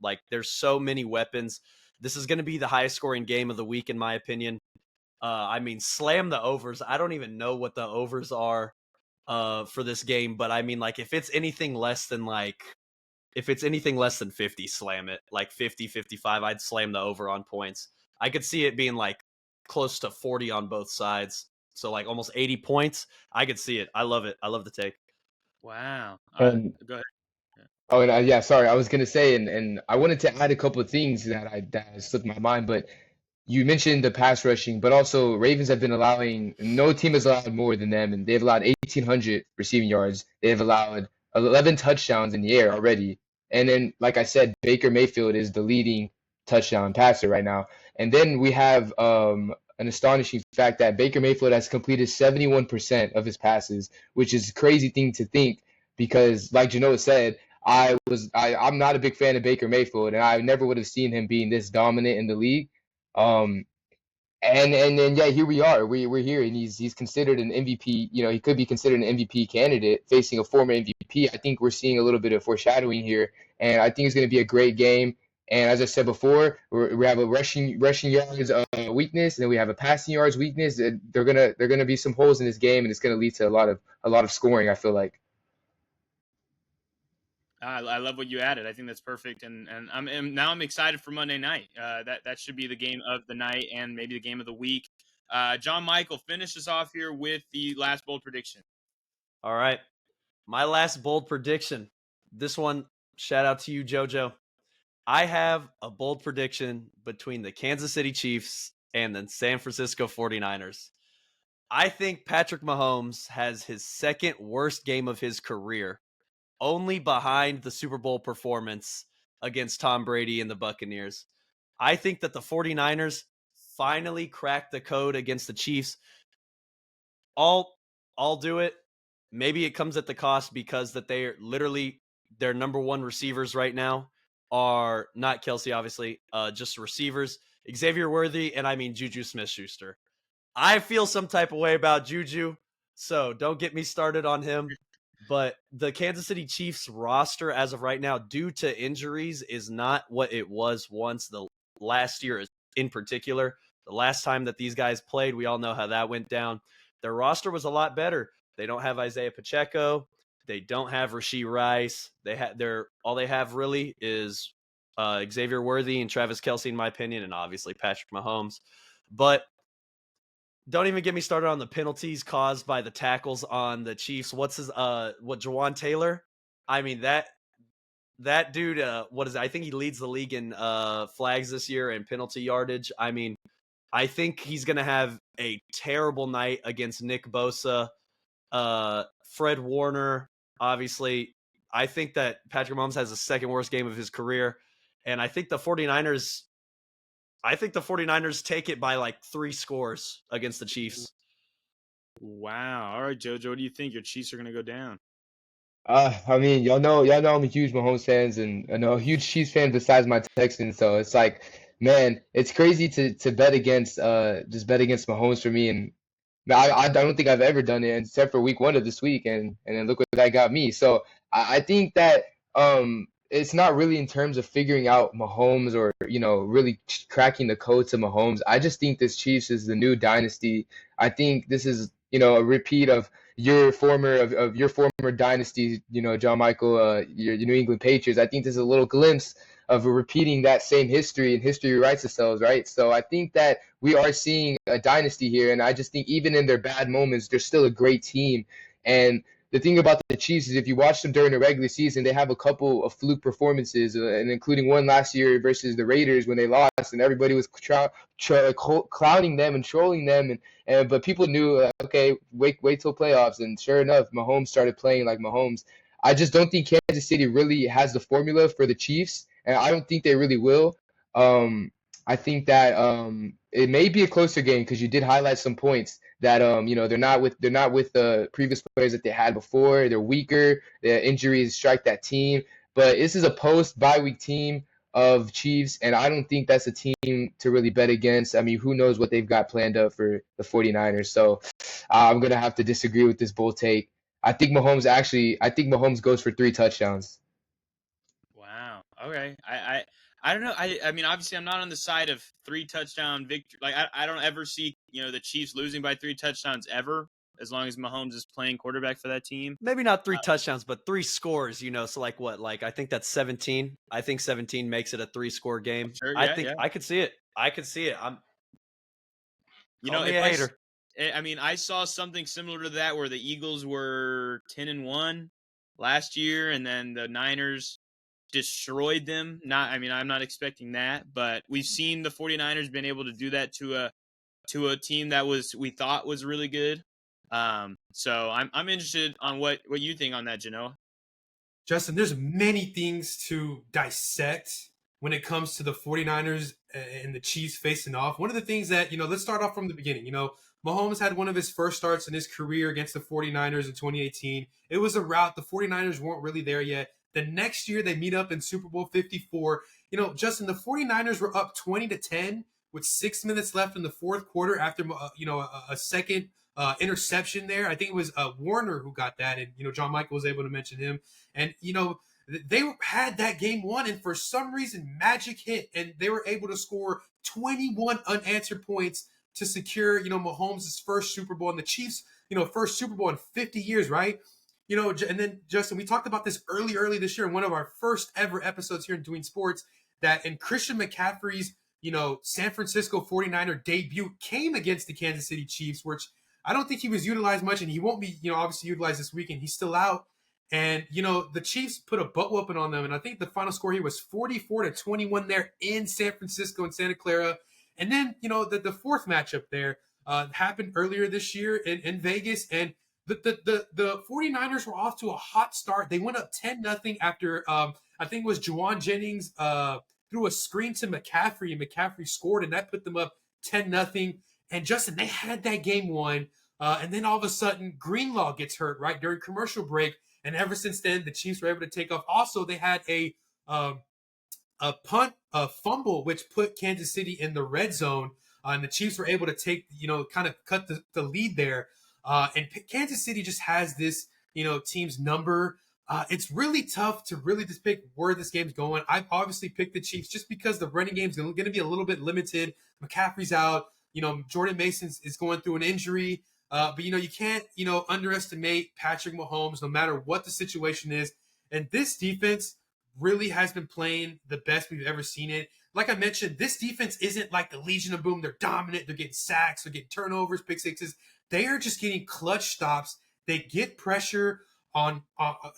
Like there's so many weapons. This is going to be the highest scoring game of the week, in my opinion. Slam the overs. I don't even know what the overs are for this game, but I mean, like if it's anything less than 50, slam it. Like 50, 55, I'd slam the over on points. I could see it being like close to 40 on both sides. So like almost 80 points. I could see it. I love it. I love the take.
Wow.
And
Go ahead.
oh, and yeah, sorry, I was gonna say, and I wanted to add a couple of things that slipped my mind, but you mentioned the pass rushing, but also Ravens have been allowing, no team has allowed more than them, and they've allowed 1,800 receiving yards. They've allowed 11 touchdowns in the air already. And then, like I said, Baker Mayfield is the leading touchdown passer right now. And then we have an astonishing fact that Baker Mayfield has completed 71% of his passes, which is a crazy thing to think because, like Genoa said, I'm not a big fan of Baker Mayfield, and I never would have seen him being this dominant in the league. Um, and then yeah, here we are. We're here, and he's considered an MVP. You know, he could be considered an MVP candidate facing a former MVP. I think we're seeing a little bit of foreshadowing here, and I think it's going to be a great game. And as I said before, we have a rushing yards weakness, and then we have a passing yards weakness. And they're gonna be some holes in this game, and it's gonna lead to a lot of scoring, I feel like.
I love what you added. I think that's perfect, and I'm excited for Monday night. That should be the game of the night and maybe the game of the week. John Michael, finish us off here with the last bold prediction.
All right, my last bold prediction. This one, shout out to you, JoJo. I have a bold prediction between the Kansas City Chiefs and the San Francisco 49ers. I think Patrick Mahomes has his second worst game of his career, only behind the Super Bowl performance against Tom Brady and the Buccaneers. I think that the 49ers finally cracked the code against the Chiefs. I'll do it. Maybe it comes at the cost because that they are literally their number one receivers right now are not Kelsey, obviously, just receivers. Xavier Worthy and Juju Smith-Schuster. I feel some type of way about Juju, so don't get me started on him. But the Kansas City Chiefs roster as of right now, due to injuries, is not what it was once. The last year in particular, the last time that these guys played, we all know how that went down. Their roster was a lot better. They don't have Isaiah Pacheco. They don't have Rashee Rice. All they have really is Xavier Worthy and Travis Kelce, in my opinion, and obviously Patrick Mahomes. But don't even get me started on the penalties caused by the tackles on the Chiefs. Jawan Taylor? That dude, what is it? I think he leads the league in flags this year and penalty yardage. I think he's going to have a terrible night against Nick Bosa, Fred Warner. Obviously, I think that Patrick Mahomes has the second worst game of his career. And I think the 49ers take it by like 3 scores against the Chiefs.
Wow. All right, JoJo, what do you think? Your Chiefs are going to go down.
Y'all know I'm a huge Mahomes fans and a huge Chiefs fan besides my Texans. So it's like, man, it's crazy to bet against Mahomes for me. And I don't think I've ever done it except for week 1 of this week, and then look what that got me. So I think that it's not really in terms of figuring out Mahomes or really cracking the code to Mahomes. I just think this Chiefs is the new dynasty. I think this is a repeat of your former dynasty, John Michael, your New England Patriots. I think this is a little glimpse of repeating that same history, and history writes itself, right? So I think that we are seeing a dynasty here, and I just think even in their bad moments, they're still a great team. And the thing about the Chiefs is if you watch them during the regular season, they have a couple of fluke performances, and including one last year versus the Raiders when they lost, and everybody was clowning them and trolling them, but people knew, okay, wait till playoffs, and sure enough, Mahomes started playing like Mahomes. I just don't think Kansas City really has the formula for the Chiefs, and I don't think they really will. I think that it may be a closer game because you did highlight some points that they're not with the previous players that they had before. They're weaker. The injuries strike that team. But this is a post-bye week team of Chiefs, and I don't think that's a team to really bet against. I mean, who knows what they've got planned up for the 49ers. So I'm going to have to disagree with this bold take. I think Mahomes goes for 3 touchdowns.
Wow. Okay. I don't know. I mean, obviously, I'm not on the side of 3 touchdown victory. Like, I don't ever see the Chiefs losing by 3 touchdowns ever, as long as Mahomes is playing quarterback for that team.
Maybe not 3 touchdowns, but 3 scores. So like what? Like I think that's 17. I think 17 makes it a 3-score game.
Sure,
I think I could see it. I'm. Call me a hater.
I mean, I saw something similar to that where the Eagles were 10-1 last year, and then the Niners destroyed them. I'm not expecting that, but we've seen the 49ers been able to do that to a team that we thought was really good. So I'm interested on what you think on that, Genoa.
Justin, there's many things to dissect when it comes to the 49ers and the Chiefs facing off. One of the things that, let's start off from the beginning. Mahomes had one of his first starts in his career against the 49ers in 2018. It was a rout. The 49ers weren't really there yet. The next year, they meet up in Super Bowl 54. Justin, the 49ers were up 20-10 with 6 minutes left in the fourth quarter after, a second interception there. I think it was Warner who got that, and, John Michael was able to mention him. And, they had that game won, and for some reason, magic hit, and they were able to score 21 unanswered points to secure, Mahomes' first Super Bowl, and the Chiefs, first Super Bowl in 50 years, right? And then, Justin, we talked about this early this year in one of our first ever episodes here in Doing Sports, that in Christian McCaffrey's, San Francisco 49er debut came against the Kansas City Chiefs, which I don't think he was utilized much, and he won't be, obviously utilized this weekend. He's still out. And, the Chiefs put a butt whooping on them. And I think the final score here was 44-21 there in San Francisco and Santa Clara. And then, the fourth matchup there happened earlier this year in Vegas. And the 49ers were off to a hot start. They went up 10-0 after, I think it was Juwan Jennings threw a screen to McCaffrey, and McCaffrey scored, and that put them up 10-0. And, Justin, they had that game won. And then all of a sudden, Greenlaw gets hurt, right, during commercial break. And ever since then, the Chiefs were able to take off. Also, they had a fumble, which put Kansas City in the red zone. And the Chiefs were able to take, kind of cut the lead there. And Kansas City just has this, team's number. It's really tough to really just pick where this game's going. I've obviously picked the Chiefs just because the running game's going to be a little bit limited. McCaffrey's out. Jordan Mason is going through an injury. But, you can't, underestimate Patrick Mahomes no matter what the situation is. And this defense really has been playing the best we've ever seen it. Like I mentioned, this defense isn't like the Legion of Boom. They're dominant. They're getting sacks. They're getting turnovers, pick sixes. They are just getting clutch stops. They get pressure on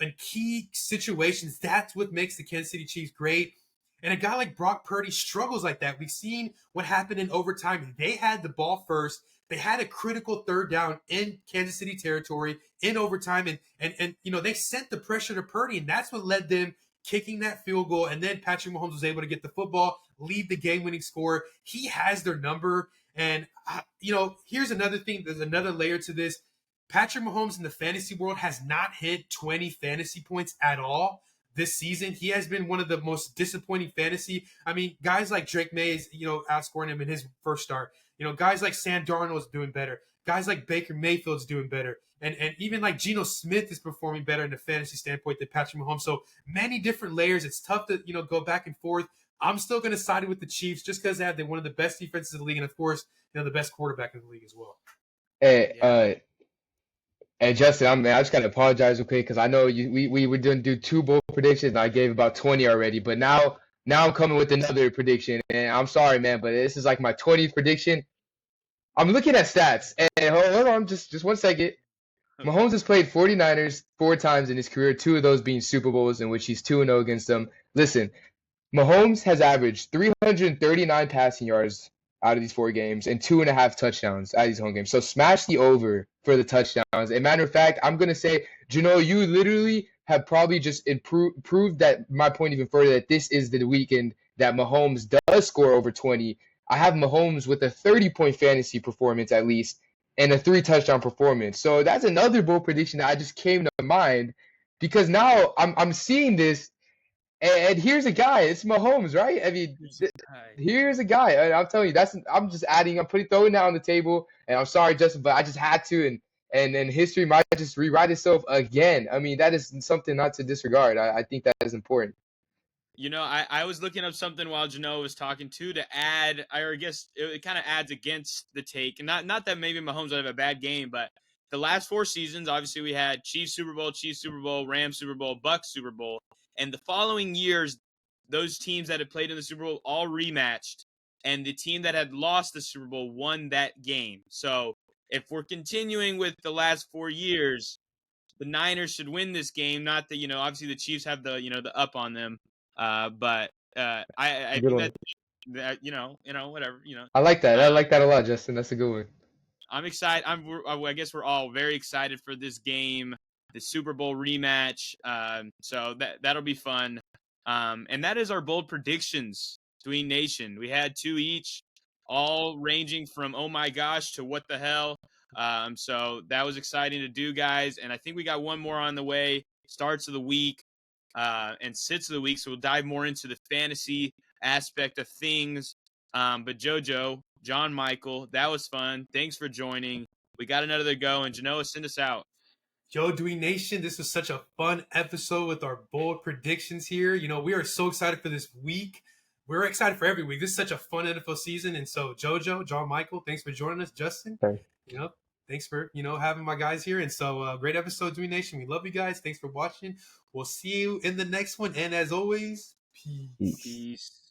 in key situations. That's what makes the Kansas City Chiefs great. And a guy like Brock Purdy struggles like that. We've seen what happened in overtime. They had the ball first. They had a critical third down in Kansas City territory in overtime. And they sent the pressure to Purdy, and that's what led them kicking that field goal. And then Patrick Mahomes was able to get the football, lead the game-winning score. He has their number. And, here's another thing. There's another layer to this. Patrick Mahomes in the fantasy world has not hit 20 fantasy points at all this season. He has been one of the most disappointing fantasy. I mean, guys like Drake May is, outscoring him in his first start. Guys like Sam Darnold's doing better. Guys like Baker Mayfield's doing better. And even like Geno Smith is performing better in the fantasy standpoint than Patrick Mahomes. So many different layers. It's tough to, go back and forth. I'm still going to side with the Chiefs just because they have one of the best defenses in the league. And, of course, the best quarterback in the league as well.
Hey, Justin, I just got to apologize real quick because I know we were going to do 2 bold predictions, and I gave about 20 already. But now I'm coming with another prediction. And I'm sorry, man, but this is like my 20th prediction. I'm looking at stats. And hold on, just 1 second. Mahomes has played 49ers 4 times in his career, 2 of those being Super Bowls in which he's 2-0 against them. Listen, Mahomes has averaged 339 passing yards out of these 4 games and 2.5 touchdowns out of these home games. So smash the over for the touchdowns. As a matter of fact, I'm going to say, you literally have probably just proved that my point even further, that this is the weekend that Mahomes does score over 20. I have Mahomes with a 30-point fantasy performance at least and a 3-touchdown performance. So that's another bold prediction that I just came to mind because now I'm seeing this, and here's a guy. It's Mahomes, right? I mean, here's a guy. And I'm telling you, I'm just adding. I'm throwing that on the table. And I'm sorry, Justin, but I just had to. And history might just rewrite itself again. I mean, that is something not to disregard. I think that is important.
You know, I was looking up something while Jano was talking too to add. I guess it kind of adds against the take, and not that maybe Mahomes would have a bad game, but the last 4 seasons, obviously we had Chiefs Super Bowl, Rams Super Bowl, Bucks Super Bowl, and the following years, those teams that had played in the Super Bowl all rematched, and the team that had lost the Super Bowl won that game. So if we're continuing with the last 4 years, the Niners should win this game. Not that, you know, obviously the Chiefs have the, you know, the up on them. But I think that you know whatever, you know.
I like that. I like that a lot, Justin. That's a good one.
I'm excited. I guess we're all very excited for this game, the Super Bowl rematch. So that'll be fun. And that is our bold predictions, Tween Nation. We had 2 each, all ranging from oh my gosh to what the hell. So that was exciting to do, guys. And I think we got one more on the way. Starts of the week. And sits of the week, so we'll dive more into the fantasy aspect of things. But JoJo, John Michael, that was fun. Thanks for joining. We got another to go, and Genoa, send us out.
Yo, Dewey Nation, this was such a fun episode with our bold predictions here. You know, we are so excited for this week. We're excited for every week. This is such a fun NFL season. And so, JoJo, John Michael, thanks for joining us. Justin, you know, thanks for, you know, having my guys here. And so, great episode, Dewey Nation. We love you guys. Thanks for watching. We'll see you in the next one. And as always, peace.
Peace.